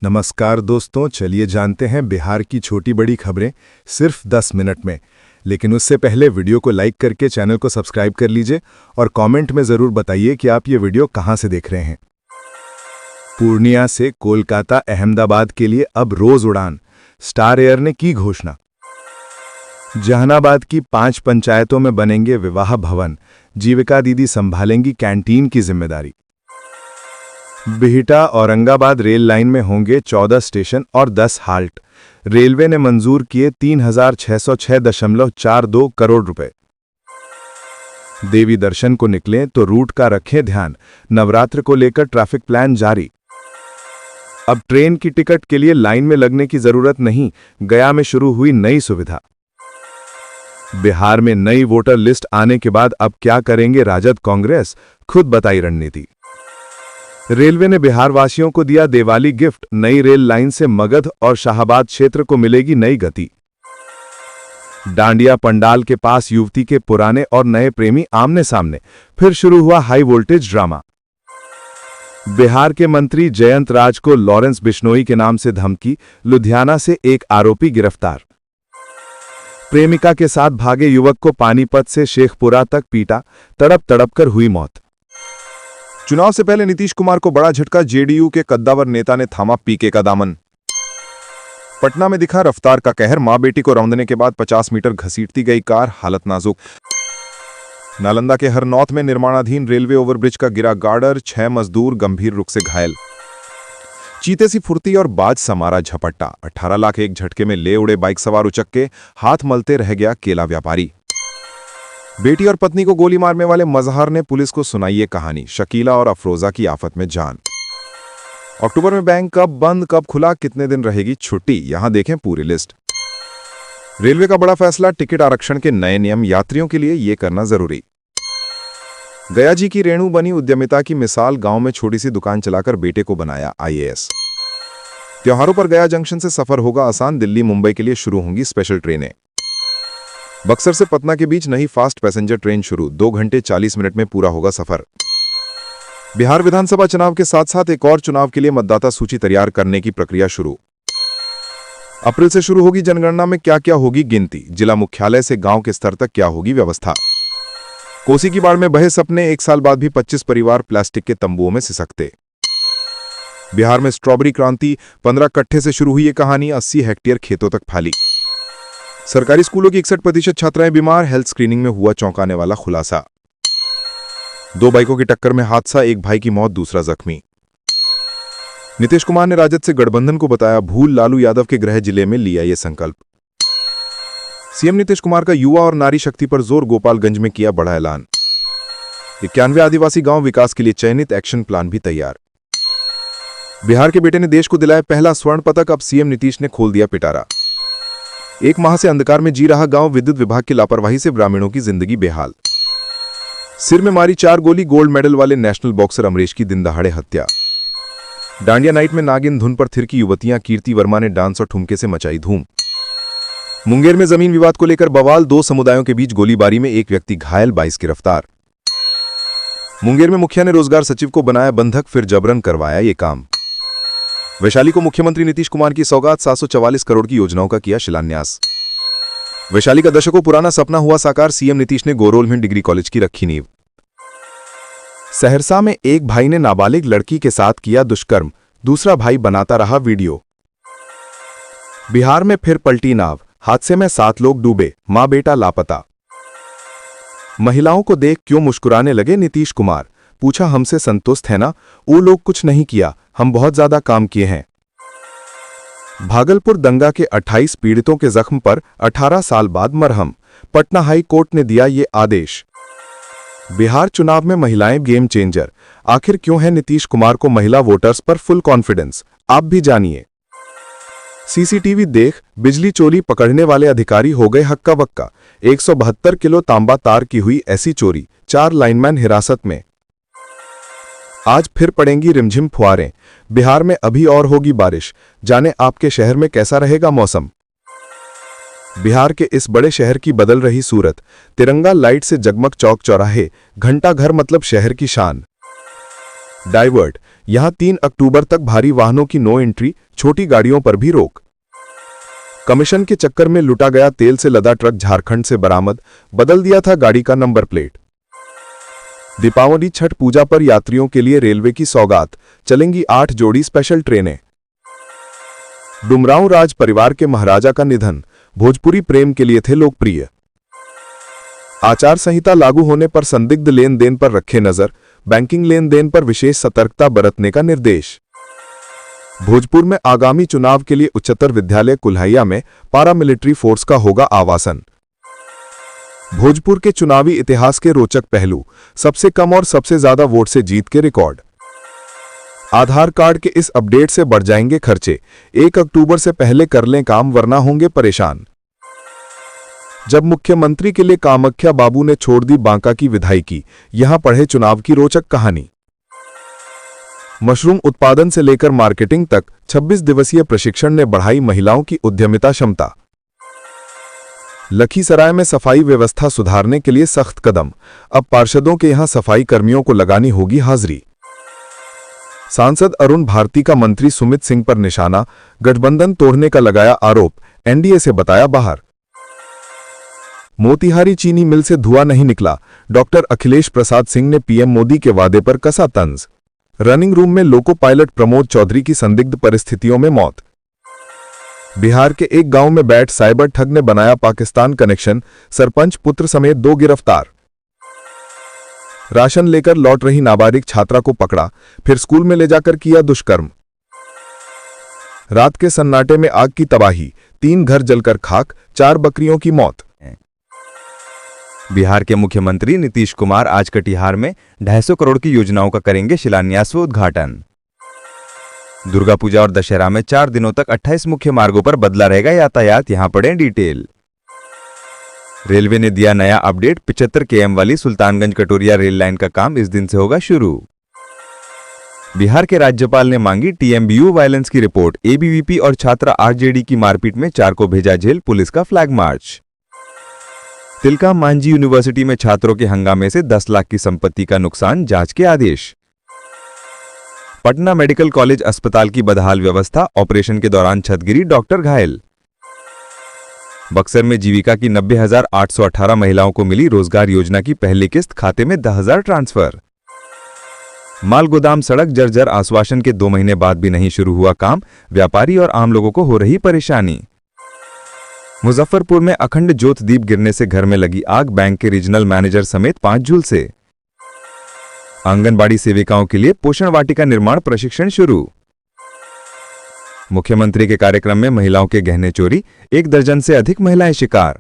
नमस्कार दोस्तों, चलिए जानते हैं बिहार की छोटी बड़ी खबरें सिर्फ 10 मिनट में। लेकिन उससे पहले वीडियो को लाइक करके चैनल को सब्सक्राइब कर लीजिए और कमेंट में ज़रूर बताइए कि आप ये वीडियो कहाँ से देख रहे हैं। पूर्णिया से कोलकाता अहमदाबाद के लिए अब रोज उड़ान, स्टार एयर ने की घोषणा। जहानाबाद की 5 पंचायतों में बनेंगे विवाह भवन, जीविका दीदी संभालेंगी कैंटीन की जिम्मेदारी। बिहटा औरंगाबाद रेल लाइन में होंगे 14 स्टेशन और 10 हाल्ट। रेलवे ने मंजूर किए 3606.42 करोड़ रुपए। देवी दर्शन को निकलें तो रूट का रखें ध्यान, नवरात्र को लेकर ट्रैफिक प्लान जारी। अब ट्रेन की टिकट के लिए लाइन में लगने की जरूरत नहीं, गया में शुरू हुई नई सुविधा। बिहार में नई वोटर लिस्ट आने के बाद अब क्या करेंगे राजद कांग्रेस, खुद बताई रणनीति। रेलवे ने बिहार वासियों को दिया दिवाली गिफ्ट, नई रेल लाइन से मगध और शाहबाद क्षेत्र को मिलेगी नई गति। डांडिया पंडाल के पास युवती के पुराने और नए प्रेमी आमने सामने, फिर शुरू हुआ हाई वोल्टेज ड्रामा। बिहार के मंत्री जयंत राज को लॉरेंस बिश्नोई के नाम से धमकी, लुधियाना से एक आरोपी गिरफ्तार। प्रेमिका के साथ भागे युवक को पानीपत से शेखपुरा तक पीटा, तड़प तड़प कर हुई मौत। चुनाव से पहले नीतीश कुमार को बड़ा झटका, जेडीयू के कद्दावर नेता ने थामा पीके का दामन। पटना में दिखा रफ्तार का कहर, मां बेटी को रौंदने के बाद 50 मीटर घसीटती गई कार, हालत नाजुक। नालंदा के हरनौत में निर्माणाधीन रेलवे ओवरब्रिज का गिरा गार्डर, 6 मजदूर गंभीर रूप से घायल। चीते सी फुर्ती और बाज समारा झपट्टा, 18 लाख एक झटके में ले उड़े बाइक सवार उचक्के, हाथ मलते रह गया केला व्यापारी। बेटी और पत्नी को गोली मारने वाले मजहर ने पुलिस को सुनाई ये कहानी, शकीला और अफरोजा की आफत में जान। अक्टूबर में बैंक कब बंद कब खुला, कितने दिन रहेगी छुट्टी, यहां देखें पूरी लिस्ट। रेलवे का बड़ा फैसला, टिकट आरक्षण के नए नियम, यात्रियों के लिए ये करना जरूरी। गया जी की रेणु बनी उद्यमिता की मिसाल, गांव में छोटी सी दुकान चलाकर बेटे को बनाया IAS। त्योहारों पर गया जंक्शन से सफर होगा आसान, दिल्ली मुंबई के लिए शुरू होंगी स्पेशल ट्रेनें। बक्सर से पटना के बीच नई फास्ट पैसेंजर ट्रेन शुरू, 2 घंटे 40 मिनट में पूरा होगा सफर। बिहार विधानसभा चुनाव के साथ साथ एक और चुनाव के लिए मतदाता सूची तैयार करने की प्रक्रिया शुरू। अप्रैल से शुरू होगी जनगणना में क्या क्या होगी गिनती, जिला मुख्यालय से गांव के स्तर तक क्या होगी व्यवस्था। कोसी की बाढ़ में बहे सपने, 1 साल बाद भी 25 परिवार प्लास्टिक के तंबुओं में सिसकते। बिहार में स्ट्रॉबेरी क्रांति, 15 कट्ठे से शुरू हुई ये कहानी, 80 हेक्टेयर खेतों तक फैली। सरकारी स्कूलों की 61% छात्राएं बीमार, हेल्थ स्क्रीनिंग में हुआ चौंकाने वाला खुलासा। 2 बाइकों की टक्कर में हादसा, एक भाई की मौत दूसरा जख्मी। नीतीश कुमार ने राजद से गठबंधन को बताया भूल, लालू यादव के गृह जिले में लिया ये संकल्प। सीएम नीतीश कुमार का युवा और नारी शक्ति पर जोर, गोपालगंज में किया बड़ा ऐलान। 91 आदिवासी गांव विकास के लिए चयनित, एक्शन प्लान भी तैयार। बिहार के बेटे ने देश को दिलाया पहला स्वर्ण पदक, अब सीएम नीतीश ने खोल दिया पिटारा। 1 माह से अंधकार में जी रहा गांव, विद्युत विभाग की लापरवाही से ग्रामीणों की जिंदगी बेहाल। सिर में मारी 4 गोली, गोल्ड मेडल वाले नेशनल बॉक्सर अमरीश की दिन दहाड़े हत्या। डांडिया नाइट में नागिन धुन पर थिरकी युवतियां, कीर्ति वर्मा ने डांस और ठुमके से मचाई धूम। मुंगेर में जमीन विवाद को लेकर बवाल, 2 समुदायों के बीच गोलीबारी में एक व्यक्ति घायल, 22 गिरफ्तार। मुंगेर में मुखिया ने रोजगार सचिव को बनाया बंधक, फिर जबरन करवाया ये काम। वैशाली को मुख्यमंत्री नीतीश कुमार की सौगात, 744 करोड़ की योजनाओं का किया शिलान्यास। वैशाली का दशकों पुराना सपना हुआ साकार, सीएम नीतीश ने गोरोल में डिग्री कॉलेज की रखी नींव। सहरसा में एक भाई ने नाबालिग लड़की के साथ किया दुष्कर्म, दूसरा भाई बनाता रहा वीडियो। बिहार में फिर पलटी नाव, हादसे में 7 लोग डूबे, मां बेटा लापता। महिलाओं को देख क्यों मुस्कुराने लगे नीतीश कुमार, पूछा हमसे संतुष्ट है ना, वो लोग कुछ नहीं किया, हम बहुत ज्यादा काम किए हैं। भागलपुर दंगा के 28 पीड़ितों के जख्म पर 18 साल बाद मरहम, पटना हाई कोर्ट ने दिया ये आदेश। बिहार चुनाव में महिलाएं गेम चेंजर, आखिर क्यों है नीतीश कुमार को महिला वोटर्स पर फुल कॉन्फिडेंस, आप भी जानिए। सीसीटीवी देख बिजली चोरी पकड़ने वाले अधिकारी हो गए हक्का बक्का, 172 किलो तांबा तार की हुई ऐसी चोरी, 4 लाइनमैन हिरासत में। आज फिर पड़ेंगी रिमझिम फुहारें, बिहार में अभी और होगी बारिश, जाने आपके शहर में कैसा रहेगा मौसम। बिहार के इस बड़े शहर की बदल रही सूरत, तिरंगा लाइट से जगमग चौक चौराहे, घंटा घर मतलब शहर की शान। डाइवर्ट, यहां 3 अक्टूबर तक भारी वाहनों की नो एंट्री, छोटी गाड़ियों पर भी रोक। कमीशन के चक्कर में लुटा गया तेल से लदा ट्रक झारखंड से बरामद, बदल दिया था गाड़ी का नंबर प्लेट। दीपावली छठ पूजा पर यात्रियों के लिए रेलवे की सौगात, चलेंगी 8 जोड़ी स्पेशल ट्रेनें। डुमरांव राज परिवार के महाराजा का निधन, भोजपुरी प्रेम के लिए थे लोकप्रिय। आचार संहिता लागू होने पर संदिग्ध लेन देन पर रखे नजर, बैंकिंग लेन देन पर विशेष सतर्कता बरतने का निर्देश। भोजपुर में आगामी चुनाव के लिए उच्चतर विद्यालय कुल्हाइया में पारामिलिट्री फोर्स का होगा आवासन। भोजपुर के चुनावी इतिहास के रोचक पहलू, सबसे कम और सबसे ज्यादा वोट से जीत के रिकॉर्ड। आधार कार्ड के इस अपडेट से बढ़ जाएंगे खर्चे, 1 अक्टूबर से पहले कर लें काम वरना होंगे परेशान। जब मुख्यमंत्री के लिए कामाख्या बाबू ने छोड़ दी बांका की विधायकी, यहां पढ़े चुनाव की रोचक कहानी। मशरूम उत्पादन से लेकर मार्केटिंग तक 26 दिवसीय प्रशिक्षण ने बढ़ाई महिलाओं की उद्यमिता क्षमता। लखीसराय में सफाई व्यवस्था सुधारने के लिए सख्त कदम, अब पार्षदों के यहां सफाई कर्मियों को लगानी होगी हाजिरी। सांसद अरुण भारती का मंत्री सुमित सिंह पर निशाना, गठबंधन तोड़ने का लगाया आरोप, एनडीए से बताया बाहर। मोतिहारी चीनी मिल से धुआं नहीं निकला, डॉक्टर अखिलेश प्रसाद सिंह ने पीएम मोदी के वादे पर कसा तंज। रनिंग रूम में लोको पायलट प्रमोद चौधरी की संदिग्ध परिस्थितियों में मौत। बिहार के एक गांव में बैठ साइबर ठग ने बनाया पाकिस्तान कनेक्शन, सरपंच पुत्र समेत 2 गिरफ्तार। राशन लेकर लौट रही नाबालिग छात्रा को पकड़ा, फिर स्कूल में ले जाकर किया दुष्कर्म। रात के सन्नाटे में आग की तबाही, 3 घर जलकर खाक, 4 बकरियों की मौत। बिहार के मुख्यमंत्री नीतीश कुमार आज कटिहार में 250 करोड़ की योजनाओं का करेंगे शिलान्यास व उद्घाटन। दुर्गा पूजा और दशहरा में 4 दिनों तक 28 मुख्य मार्गों पर बदला रहेगा यातायात, यहां पढ़ें डिटेल। रेलवे ने दिया नया अपडेट, 75 km वाली सुल्तानगंज कटोरिया रेल लाइन का काम इस दिन से होगा शुरू। बिहार के राज्यपाल ने मांगी टीएमबीयू वायलेंस की रिपोर्ट, एबीवीपी और छात्रा आरजेडी की मारपीट में 4 को भेजा जेल, पुलिस का flag march. Tilka Manjhi university में छात्रों के हंगामे से 10 लाख की संपत्ति का नुकसान, जांच के आदेश। पटना मेडिकल कॉलेज अस्पताल की बदहाल व्यवस्था, ऑपरेशन के दौरान छत गिरी, डॉक्टर घायल। बक्सर में जीविका की 90,818 महिलाओं को मिली रोजगार योजना की पहली किस्त, खाते में 10,000 ट्रांसफर। माल गोदाम सड़क जर्जर, आश्वासन के 2 महीने बाद भी नहीं शुरू हुआ काम, व्यापारी और आम लोगों को हो रही परेशानी। मुजफ्फरपुर में अखंड ज्योत दीप गिरने से घर में लगी आग, बैंक के रीजनल मैनेजर समेत 5 झुलसे। आंगनबाड़ी सेविकाओं के लिए पोषण वाटिका निर्माण प्रशिक्षण शुरू। मुख्यमंत्री के कार्यक्रम में महिलाओं के गहने चोरी, 1 दर्जन से अधिक महिलाएं शिकार।